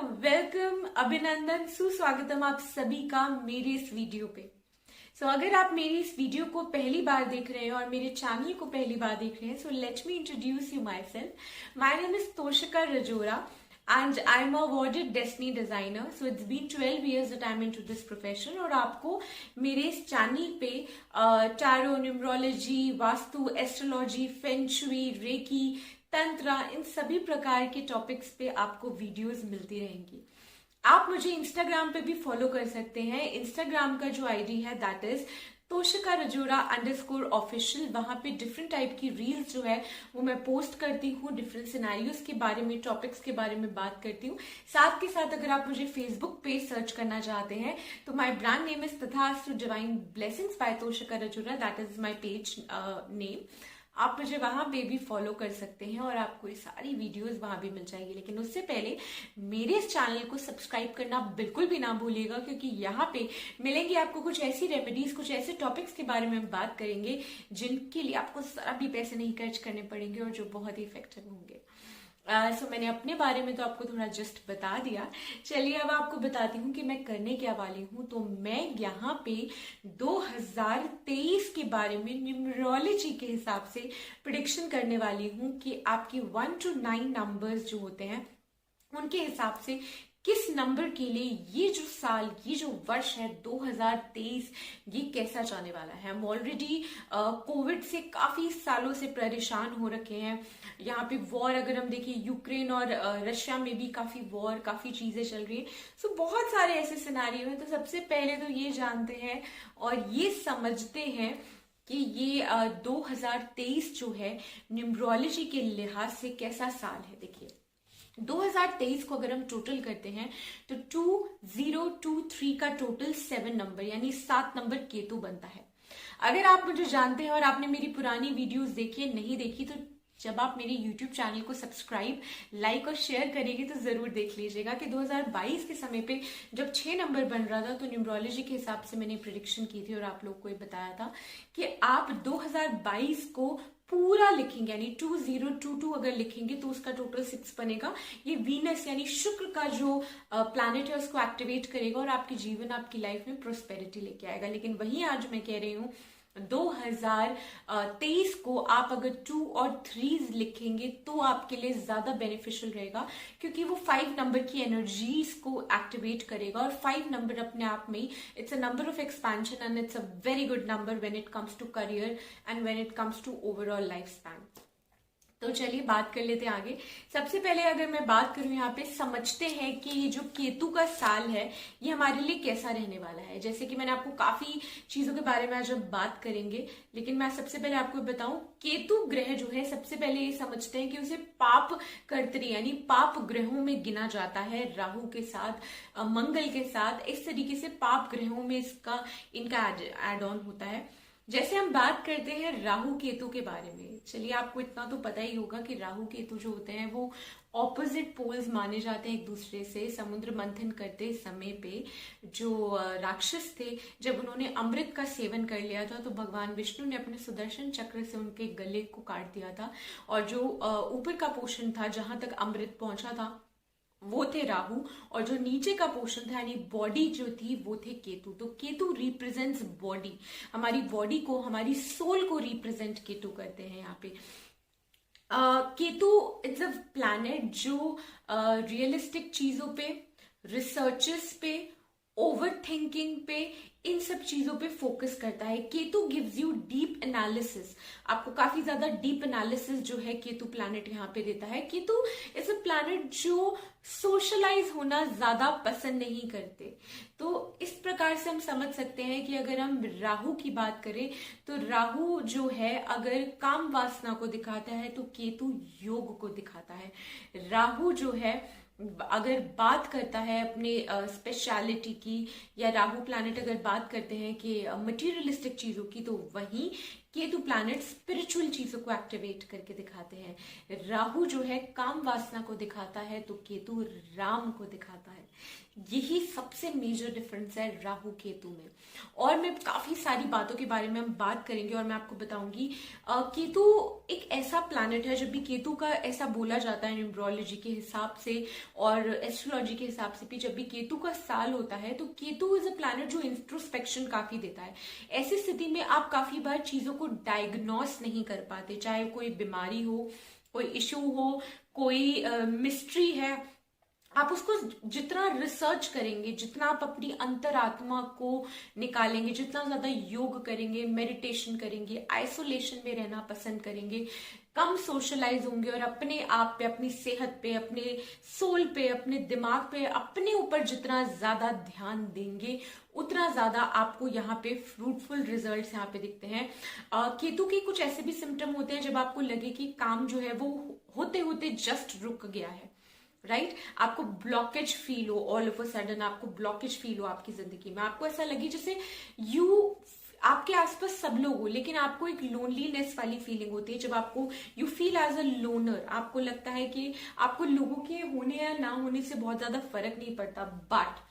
Welcome, अभिनंदन, सुस्वागतम आप सभी का मेरे इस वीडियो पे। अगर आप मेरी इस वीडियो को पहली बार देख रहे हैं और मेरे चैनल को पहली बार देख रहे हैं, so let me introduce you my self. My name is Toshika Rajora and I'm a awarded destiny designer. So it's been 12 years that I'm into this profession और आपको मेरे इस चैनल पे tarot, numerology, vastu, astrology, feng shui, reiki, तंत्र, इन सभी प्रकार के टॉपिक्स पे आपको वीडियोस मिलती रहेंगी। आप मुझे इंस्टाग्राम पे भी फॉलो कर सकते हैं। इंस्टाग्राम का जो आईडी है that is Toshika Rajora _official. वहां पे डिफरेंट टाइप की रील्स जो है वो मैं पोस्ट करती हूँ, डिफरेंट सिनेरियोस के बारे में, टॉपिक्स के बारे में बात करती हूँ। साथ के साथ अगर आप मुझे फेसबुक पे सर्च करना चाहते हैं तो my brand name is Tathastu divine blessings by Toshika Rajora, that is my page name. आप मुझे वहां पे भी फॉलो कर सकते हैं और आपको ये सारी वीडियोस वहां भी मिल जाएगी। लेकिन उससे पहले मेरे इस चैनल को सब्सक्राइब करना बिल्कुल भी ना भूलिएगा, क्योंकि यहाँ पे मिलेंगे आपको कुछ ऐसी रेमेडीज, कुछ ऐसे टॉपिक्स के बारे में हम बात करेंगे जिनके लिए आपको जरा भी पैसे नहीं खर्च करने पड़ेंगे और जो बहुत ही इफेक्टिव होंगे। मैंने अपने बारे में तो आपको थोड़ा जस्ट बता दिया। चलिए अब आपको बताती हूँ कि मैं करने क्या वाली हूँ। तो मैं यहाँ पे 2023 के बारे में न्यूमरोलॉजी के हिसाब से प्रेडिक्शन करने वाली हूँ कि आपकी 1 to 9 नंबर्स जो होते हैं उनके हिसाब से किस नंबर के लिए ये जो साल, ये जो वर्ष है 2023, ये कैसा जाने वाला है। हम ऑलरेडी कोविड से काफी सालों से परेशान हो रखे हैं। यहाँ पे वॉर अगर हम देखें, यूक्रेन और रशिया में भी काफी वॉर, काफी चीजें चल रही है। सो बहुत सारे ऐसे सिनेरियो हैं। तो सबसे पहले तो ये जानते हैं और ये समझते हैं कि ये 2023 जो है न्यूमरोलॉजी के लिहाज से कैसा साल है। देखिए 2023 को अगर हम टोटल करते हैं तो 2023 का टोटल 7 नंबर यानी 7 नंबर केतु बनता है। अगर आप मुझे जानते हैं और आपने मेरी पुरानी वीडियोस देखी है, नहीं देखी, तो जब आप मेरे YouTube चैनल को सब्सक्राइब, लाइक और शेयर करेंगे तो जरूर देख लीजिएगा कि 2022 के समय पे जब 6 नंबर बन रहा था तो न्यूमरोलॉजी के हिसाब से मैंने प्रेडिक्शन की थी और आप लोग को ये बताया था कि आप 2022 को पूरा लिखेंगे, यानी 2022 अगर लिखेंगे तो उसका टोटल 6 बनेगा। ये वीनस यानी शुक्र का जो प्लैनेट है उसको एक्टिवेट करेगा और आपके जीवन, आपकी लाइफ में प्रोस्पेरिटी लेके आएगा। लेकिन वहीं आज मैं कह रही हूँ 2023 को आप अगर 2 और 3 लिखेंगे तो आपके लिए ज्यादा बेनिफिशियल रहेगा, क्योंकि वो 5 नंबर की एनर्जीज को एक्टिवेट करेगा। और 5 नंबर अपने आप में it's a number of expansion and it's a very good number when it comes to career and when it comes to overall life span. तो चलिए बात कर लेते हैं आगे। सबसे पहले अगर मैं बात करूं, यहाँ पे समझते हैं कि ये जो केतु का साल है ये हमारे लिए कैसा रहने वाला है। जैसे कि मैंने आपको काफी चीजों के बारे में आज हम बात करेंगे, लेकिन मैं सबसे पहले आपको बताऊं केतु ग्रह जो है, सबसे पहले ये समझते हैं कि उसे पाप कर्त्री यानी पाप ग्रहों में गिना जाता है। राहु के साथ, मंगल के साथ, इस तरीके से पाप ग्रहों में इनका एड ऑन होता है। जैसे हम बात करते हैं राहु केतु के बारे में, चलिए आपको इतना तो पता ही होगा कि राहु केतु जो होते हैं वो ऑपोजिट पोल्स माने जाते हैं एक दूसरे से। समुद्र मंथन करते समय पे जो राक्षस थे, जब उन्होंने अमृत का सेवन कर लिया था तो भगवान विष्णु ने अपने सुदर्शन चक्र से उनके गले को काट दिया था और जो ऊपर का पोर्शन था जहां तक अमृत पहुंचा था वो थे राहु, और जो नीचे का पोर्शन था यानी बॉडी जो थी वो थे केतु। तो केतु रिप्रेजेंट्स बॉडी, हमारी बॉडी को, हमारी सोल को रिप्रेजेंट केतु करते हैं यहाँ पे। केतु इट्स अ प्लैनेट जो रियलिस्टिक चीजों पे, रिसर्चेस पे, ओवर थिंकिंग पे, इन सब चीजों पे फोकस करता है। Ketu gives you deep analysis, आपको काफी ज्यादा डीप एनालिसिस जो है केतु प्लैनेट यहाँ पे देता है। केतु इज अ प्लैनेट जो सोशलाइज होना ज्यादा पसंद नहीं करते। तो इस प्रकार से हम समझ सकते हैं कि अगर हम राहु की बात करें तो राहु जो है अगर काम वासना को दिखाता है तो केतु योग को दिखाता है। राहु जो है अगर बात करता है अपने स्पेशलिटी की, या राहु प्लैनेट अगर बात करते हैं कि मटेरियलिस्टिक चीजों की, तो वहीं केतु प्लैनेट स्पिरिचुअल चीजों को एक्टिवेट करके दिखाते हैं। राहु जो है काम वासना को दिखाता है, तो केतु राम को दिखाता है। यही सबसे मेजर डिफरेंस है राहु केतु में। और मैं काफी सारी बातों के बारे में हम बात करेंगे और मैं आपको बताऊंगी। केतु एक ऐसा प्लैनेट है, जब भी केतु का ऐसा बोला जाता है न्यूमरोलॉजी के हिसाब से और एस्ट्रोलॉजी के हिसाब से भी, जब भी केतु का साल होता है तो केतु इज अ प्लैनेट जो इंट्रोस्पेक्शन काफी देता है। ऐसी स्थिति में आप काफी बार चीजों को डायग्नोस नहीं कर पाते, चाहे कोई बीमारी हो, कोई इशू हो, कोई मिस्ट्री है। आप उसको जितना रिसर्च करेंगे, जितना आप अपनी अंतरात्मा को निकालेंगे, जितना ज्यादा योग करेंगे, मेडिटेशन करेंगे, आइसोलेशन में रहना पसंद करेंगे, कम सोशलाइज होंगे और अपने आप पे, अपनी सेहत पे, अपने सोल पे, अपने दिमाग पे, अपने ऊपर जितना ज्यादा ध्यान देंगे, उतना ज्यादा आपको यहाँ पे फ्रूटफुल रिजल्ट्स यहाँ पे दिखते हैं। केतु के कुछ ऐसे भी सिम्टम होते हैं जब आपको लगे कि काम जो है वो होते होते जस्ट रुक गया है, राइट आपको ब्लॉकेज फील हो, ऑल ऑफ अ सडन आपको ब्लॉकेज फील हो आपकी जिंदगी में, आपको ऐसा लगे जैसे आपके आसपास सब लोग हो लेकिन आपको एक लोनलीनेस वाली फीलिंग होती है, जब आपको you feel as a loner, आपको लगता है कि आपको लोगों के होने या ना होने से बहुत ज्यादा फर्क नहीं पड़ता। But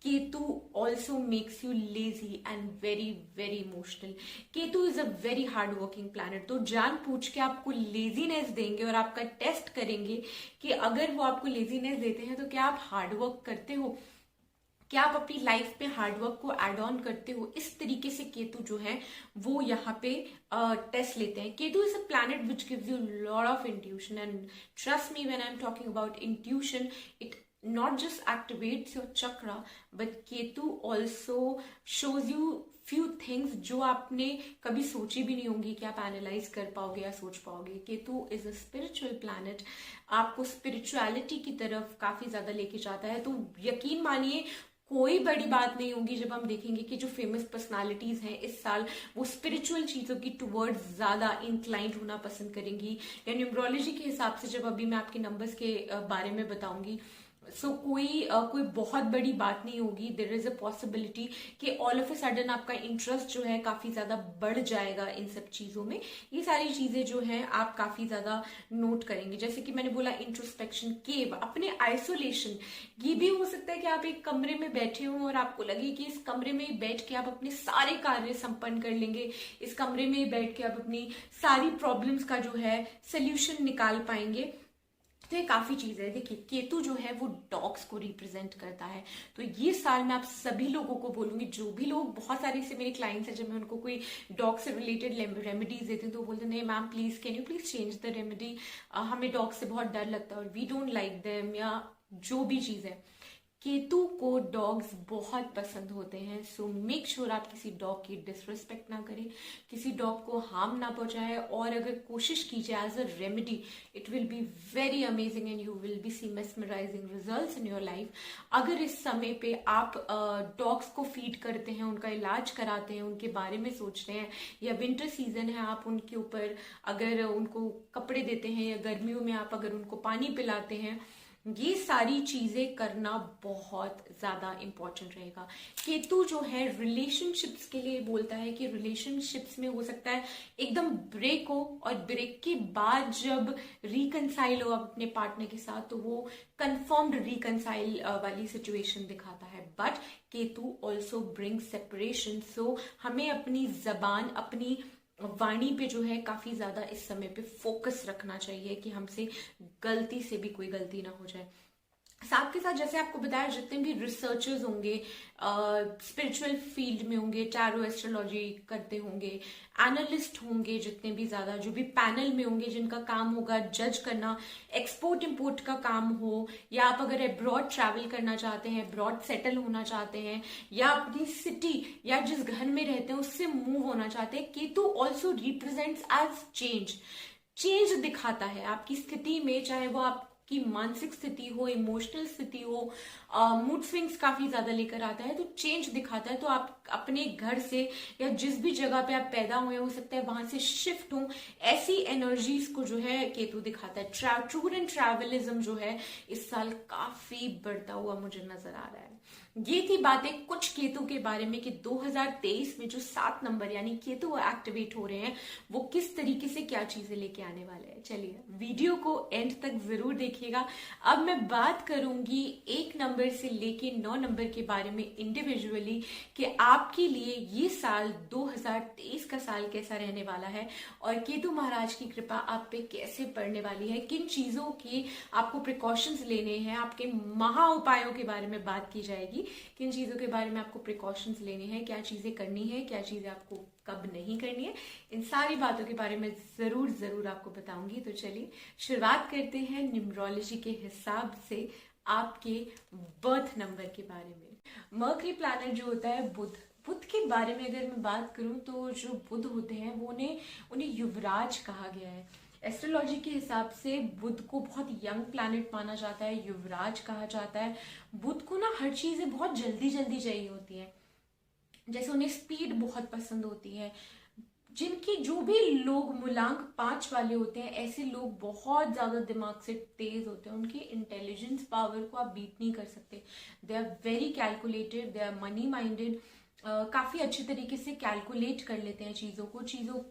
Ketu also makes you lazy and very very emotional. Ketu is a very hard working planet, तो जान पूछ के आपको लेजीनेस देंगे और आपका टेस्ट करेंगे कि अगर वो आपको लेजीनेस देते हैं तो क्या आप हार्ड वर्क करते हो, क्या आप अपनी लाइफ में हार्डवर्क को एड ऑन करते हो। इस तरीके से केतु जो है वो यहाँ पे टेस्ट लेते हैं। Ketu is a planet which gives you lot of intuition and trust me when I am talking about intuition, it not just activates your chakra but Ketu also shows you few things जो आपने कभी सोची भी नहीं होंगी कि आप analyse कर पाओगे या सोच पाओगे। Ketu is a spiritual planet, आपको स्पिरिचुअलिटी की तरफ काफी ज्यादा लेके जाता है। तो यकीन मानिए कोई बड़ी बात नहीं होगी जब हम देखेंगे कि जो फेमस पर्सनालिटीज हैं इस साल वो स्पिरिचुअल चीजों की टुवर्ड्स ज्यादा इंक्लाइंड होना पसंद करेंगी। या न्यूमरोलॉजी के हिसाब से जब अभी मैं आपके नंबर्स के बारे में बताऊंगी, सो कोई बहुत बड़ी बात नहीं होगी। देयर इज अ पॉसिबिलिटी कि ऑल ऑफ अ सडन आपका इंटरेस्ट जो है काफी ज्यादा बढ़ जाएगा इन सब चीजों में। ये सारी चीजें जो हैं आप काफी ज्यादा नोट करेंगे। जैसे कि मैंने बोला इंट्रोस्पेक्शन, केव, अपने आइसोलेशन। ये भी हो सकता है कि आप एक कमरे में बैठे हो और आपको लगे कि इस कमरे में बैठ के आप अपने सारे कार्य संपन्न कर लेंगे, इस कमरे में बैठ के आप अपनी सारी प्रॉब्लम्स का जो है सोल्यूशन निकाल पाएंगे। तो ये काफी चीज है। देखिए केतु जो है वो डॉग्स को रिप्रेजेंट करता है, तो ये साल मैं आप सभी लोगों को बोलूंगी, जो भी लोग, बहुत सारे से मेरे क्लाइंट्स हैं, जब मैं उनको कोई डॉग से रिलेटेड रेमेडीज देती हूँ तो वो बोलते हैं नहीं ma'am please can you please change the remedy, हमें डॉग से बहुत डर लगता है और वी डोंट लाइक देम, या जो भी चीज है। केतु को डॉग्स बहुत पसंद होते हैं, सो मेक श्योर आप किसी डॉग की डिसरिस्पेक्ट ना करें, किसी डॉग को हार्म ना पहुंचाए, और अगर कोशिश कीजिए as a remedy, it will be very amazing and you will be see mesmerising results in your life. अगर इस समय पे आप डॉग्स को फीड करते हैं, उनका इलाज कराते हैं, उनके बारे में सोचते हैं, या विंटर सीजन है आप उनके ऊपर अगर उनको कपड़े देते हैं, या गर्मियों में आप अगर उनको पानी पिलाते हैं, ये सारी चीजें करना बहुत ज्यादा इंपॉर्टेंट रहेगा। केतु जो है रिलेशनशिप्स के लिए बोलता है कि रिलेशनशिप्स में हो सकता है एकदम ब्रेक हो, और ब्रेक के बाद जब रिकंसाइल हो आप अपने पार्टनर के साथ तो वो कंफर्म्ड रिकंसाइल वाली सिचुएशन दिखाता है। But Ketu also bring separation, so हमें अपनी जबान, अपनी वाणी पे जो है काफी ज्यादा इस समय पे फोकस रखना चाहिए कि हमसे गलती से भी कोई गलती ना हो जाए। साथ के साथ जैसे आपको बताया जितने भी रिसर्चर्स होंगे, स्पिरिचुअल फील्ड में होंगे, टैरो एस्ट्रोलॉजी करते होंगे, एनालिस्ट होंगे, जितने भी ज्यादा जो भी पैनल में होंगे जिनका काम होगा जज करना, एक्सपोर्ट इंपोर्ट का काम हो, या आप अगर अब्रॉड ट्रैवल करना चाहते हैं, अब्रॉड सेटल होना चाहते हैं, या अपनी सिटी या जिस घर में रहते हैं उससे मूव होना चाहते हैं, Ketu also represents as change दिखाता है आपकी स्थिति में, चाहे वो आप की मानसिक स्थिति हो, इमोशनल स्थिति हो, मूड स्विंग्स काफी ज्यादा लेकर आता है, तो चेंज दिखाता है। तो आप अपने घर से या जिस भी जगह पे आप पैदा हुए हो सकता है वहां से शिफ्ट हो, ऐसी एनर्जीज को जो है केतु दिखाता है। टूर एंड ट्रैवलिज्म जो है इस साल काफी बढ़ता हुआ मुझे नजर आ रहा है। ये थी बातें कुछ केतु के बारे में कि 2023 में जो 7 नंबर यानी केतु एक्टिवेट हो रहे हैं वो किस तरीके से क्या चीजें लेके आने वाले हैं। चलिए वीडियो को एंड तक जरूर देखिएगा। अब मैं बात करूंगी 1 नंबर से लेके 9 नंबर के बारे में इंडिविजुअली कि आपके लिए ये साल 2023 का साल कैसा रहने वाला है और केतु महाराज की कृपा आप पे कैसे पड़ने वाली है, किन चीजों की आपको प्रिकॉशंस लेने हैं, आपके महा उपायों के बारे में बात की जाएगी, किन चीजों के बारे में आपको प्रिकॉशंस लेने हैं, क्या चीजें करनी है, क्या चीजें आपको कब नहीं करनी है, इन सारी बातों के बारे में जरूर आपको बताऊंगी। तो चलिए शुरुआत करते हैं न्यूमरोलॉजी के हिसाब से आपके बर्थ नंबर के बारे में। मर्करी प्लैनेट जो होता है बुध के बारे में अगर मैं बात करूं तो जो बुध होते हैं वो उन्हें युवराज कहा गया है। एस्ट्रोलॉजी के हिसाब से बुध को बहुत यंग प्लैनेट माना जाता है, युवराज कहा जाता है। बुध को ना हर चीजें बहुत जल्दी चाहिए होती है, जैसे उन्हें स्पीड बहुत पसंद होती है। जिनके जो भी लोग मूलांक 5 वाले होते हैं ऐसे लोग बहुत ज्यादा दिमाग से तेज होते हैं, उनकी इंटेलिजेंस पावर को आप बीट नहीं कर सकते। They are very calculated, they are money minded, काफी अच्छे तरीके से कैलकुलेट कर लेते हैं चीजों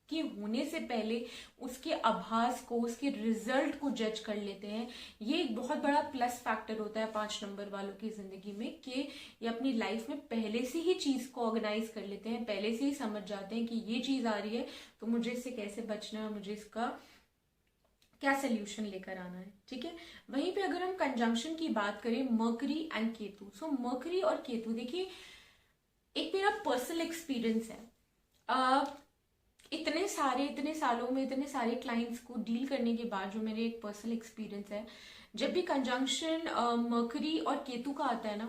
के होने से पहले उसके आभास को, उसके रिजल्ट को जज कर लेते हैं। ये एक बहुत बड़ा प्लस फैक्टर होता है 5 नंबर वालों की जिंदगी में कि ये अपनी लाइफ में पहले से ही चीज को ऑर्गेनाइज कर लेते हैं, पहले से ही समझ जाते हैं कि ये चीज आ रही है तो मुझे इससे कैसे बचना है, मुझे इसका क्या सोल्यूशन लेकर आना है। ठीक है, वहीं पे अगर हम कंजंक्शन की बात करें mercury and Ketu, so mercury और केतु, देखिए एक मेरा पर्सनल एक्सपीरियंस है। इतने सालों में इतने सारे क्लाइंट्स को डील करने के बाद जो मेरे एक पर्सनल एक्सपीरियंस है, जब भी कंजंक्शन मर्करी और केतु का आता है ना,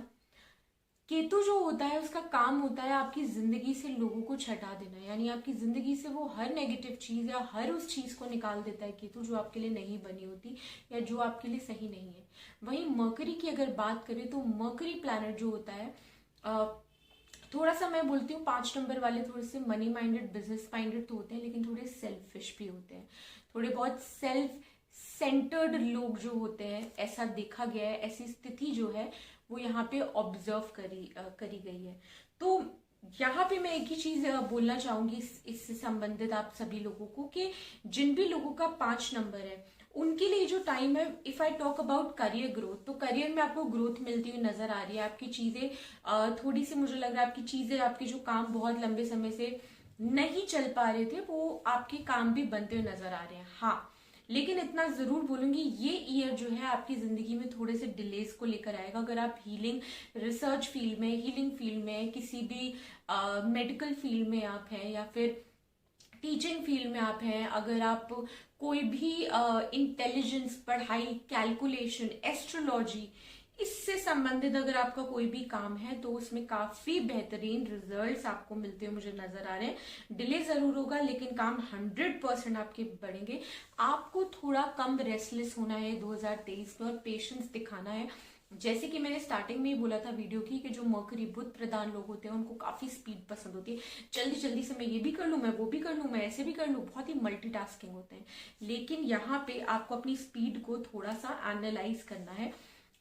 केतु जो होता है उसका काम होता है आपकी जिंदगी से लोगों को छटा देना, यानी आपकी जिंदगी से वो हर नेगेटिव चीज या हर उस चीज को निकाल देता है केतु जो आपके लिए नहीं बनी होती या जो आपके लिए सही नहीं है। वहीं मर्करी की अगर बात करें तो मर्करी प्लैनेट जो होता है, थोड़ा सा मैं बोलती हूँ 5 नंबर वाले थोड़े से मनी माइंडेड, बिजनेस माइंडेड तो होते हैं लेकिन थोड़े सेल्फिश भी होते हैं, थोड़े बहुत सेल्फ सेंटर्ड लोग जो होते हैं, ऐसा देखा गया है, ऐसी स्थिति जो है वो यहाँ पे ऑब्जर्व करी गई है। तो यहाँ पे मैं एक ही चीज बोलना चाहूंगी इससे संबंधित आप सभी लोगों को कि जिन भी लोगों का 5 नंबर है उनके लिए जो टाइम है, if I talk about career growth, तो करियर में आपको ग्रोथ मिलती हुई नजर आ रही है। आपकी चीजें थोड़ी सी, मुझे लग रहा है आपकी चीजें, आपके जो काम बहुत लंबे समय से नहीं चल पा रहे थे वो आपके काम भी बनते हुए नजर आ रहे हैं। हाँ, लेकिन इतना जरूर बोलूंगी ये ईयर जो है आपकी जिंदगी में थोड़े से डिलेज को लेकर आएगा। अगर आप हीलिंग रिसर्च फील्ड में, हीलिंग फील्ड में, किसी भी मेडिकल फील्ड में आप हैं या फिर टीचिंग फील्ड में आप हैं, अगर आप कोई भी इंटेलिजेंस, पढ़ाई, कैलकुलेशन, एस्ट्रोलॉजी, इससे संबंधित अगर आपका कोई भी काम है तो उसमें काफी बेहतरीन रिजल्ट्स आपको मिलते हुए मुझे नजर आ रहे हैं। डिले जरूर होगा लेकिन काम 100% आपके बढ़ेंगे। आपको थोड़ा कम रेस्टलेस होना है 2023 में और पेशेंस दिखाना है। जैसे कि मैंने स्टार्टिंग में ही बोला था वीडियो की कि जो मर्करी बुध प्रधान लोग होते हैं उनको काफी स्पीड पसंद होती है, जल्दी से मैं ये भी कर लूं, मैं वो भी कर लूं, मैं ऐसे भी कर लूं, बहुत ही मल्टीटास्किंग होते हैं। लेकिन यहाँ पे आपको अपनी स्पीड को थोड़ा सा एनालाइज करना है,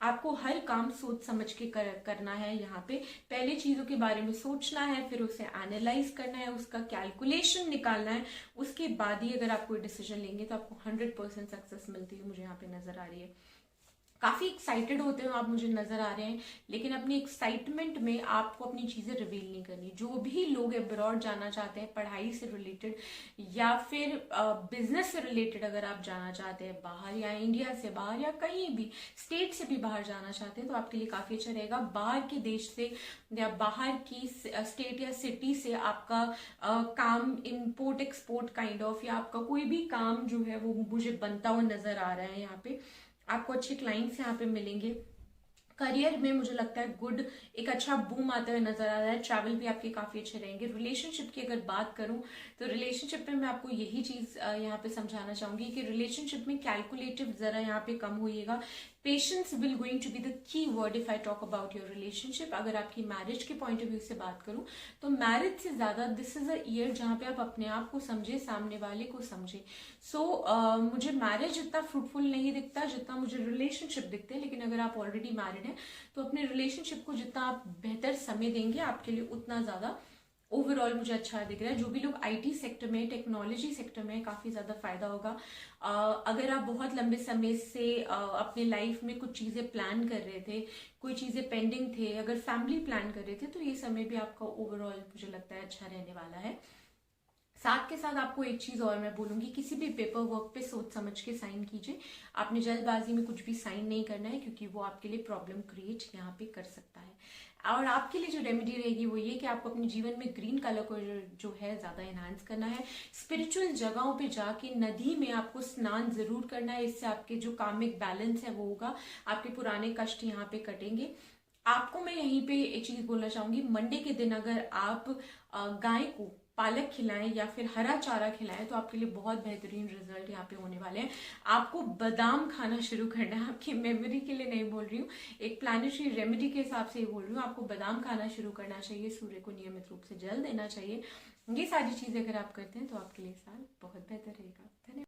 आपको हर काम सोच समझ के करना है। यहाँ पे पहले चीजों के बारे में सोचना है, फिर उसे एनालाइज करना है, उसका कैलकुलेशन निकालना है, उसके बाद ही अगर आप कोई डिसीजन लेंगे तो आपको 100% सक्सेस मिलती है मुझे यहाँ पे नजर आ रही है। काफी एक्साइटेड होते हो आप मुझे नजर आ रहे हैं, लेकिन अपनी एक्साइटमेंट में आपको अपनी चीजें रिवील नहीं करनी। जो भी लोग अब्रॉड जाना चाहते हैं पढ़ाई से रिलेटेड या फिर बिजनेस से रिलेटेड, अगर आप जाना चाहते हैं बाहर या इंडिया से बाहर या कहीं भी स्टेट से भी बाहर जाना चाहते हैं तो आपके लिए काफी अच्छा रहेगा। बाहर के देश से या बाहर की स्टेट या सिटी से आपका काम इम्पोर्ट एक्सपोर्ट काइंड ऑफ, या आपका कोई भी काम जो है वो मुझे बनता हुआ नजर आ रहा है। यहाँ पे आपको अच्छे क्लाइंट्स यहाँ पे मिलेंगे, करियर में मुझे लगता है गुड, एक अच्छा बूम आता हुआ नजर आ रहा है। ट्रैवल भी आपके काफी अच्छे रहेंगे। रिलेशनशिप की अगर बात करूं तो रिलेशनशिप में मैं आपको यही चीज यहाँ पे समझाना चाहूंगी कि रिलेशनशिप में कैलकुलेटिव जरा यहाँ पे कम होइएगा। Patience will going to be the key word if I talk about your relationship. अगर आपकी मैरिज के पॉइंट ऑफ व्यू से बात करूं तो मैरिज से ज्यादा दिस इज अ ईयर जहां पे आप अपने आप को समझे, सामने वाले को समझे। मुझे मैरिज इतना फ्रूटफुल नहीं दिखता जितना मुझे रिलेशनशिप दिखते हैं। लेकिन अगर आप ऑलरेडी मैरिड हैं तो अपने रिलेशनशिप को जितना आप बेहतर समय देंगे आपके लिए उतना ज्यादा ओवरऑल मुझे अच्छा दिख रहा है। जो भी लोग आईटी सेक्टर में, टेक्नोलॉजी सेक्टर में, काफी ज्यादा फायदा होगा। अगर आप बहुत लंबे समय से अपने लाइफ में कुछ चीजें प्लान कर रहे थे, कोई चीजें पेंडिंग थे, अगर फैमिली प्लान कर रहे थे, तो ये समय भी आपका ओवरऑल मुझे लगता है अच्छा रहने वाला है। साथ के साथ आपको एक चीज और मैं बोलूंगी, किसी भी पेपर वर्क पे सोच समझ के साइन कीजिए। आपने जल्दबाजी में कुछ भी साइन नहीं करना है, क्योंकि वो आपके लिए प्रॉब्लम क्रिएट यहाँ पे कर सकता है। और आपके लिए जो रेमेडी रहेगी वो ये कि आपको अपने जीवन में ग्रीन कलर को जो है ज्यादा एनहांस करना है। स्पिरिचुअल जगहों पे जाके नदी में आपको स्नान जरूर करना है। इससे आपके जो कामिक बैलेंस है वो होगा, आपके पुराने कष्ट यहाँ पे कटेंगे। आपको मैं यहीं पे एक चीज बोलना चाहूंगी, मंडे के दिन अगर आप गाय को पालक खिलाएं या फिर हरा चारा खिलाएं तो आपके लिए बहुत बेहतरीन रिजल्ट यहाँ पे होने वाले हैं। आपको बादाम खाना शुरू करना है। आपकी मेमोरी के लिए नहीं बोल रही हूँ, एक प्लानिटरी रेमेडी के हिसाब से ही बोल रही हूँ। आपको बादाम खाना शुरू करना चाहिए, सूर्य को नियमित रूप से जल देना चाहिए। ये सारी चीजें अगर आप करते हैं तो आपके लिए साल बहुत बेहतर रहेगा। धन्यवाद।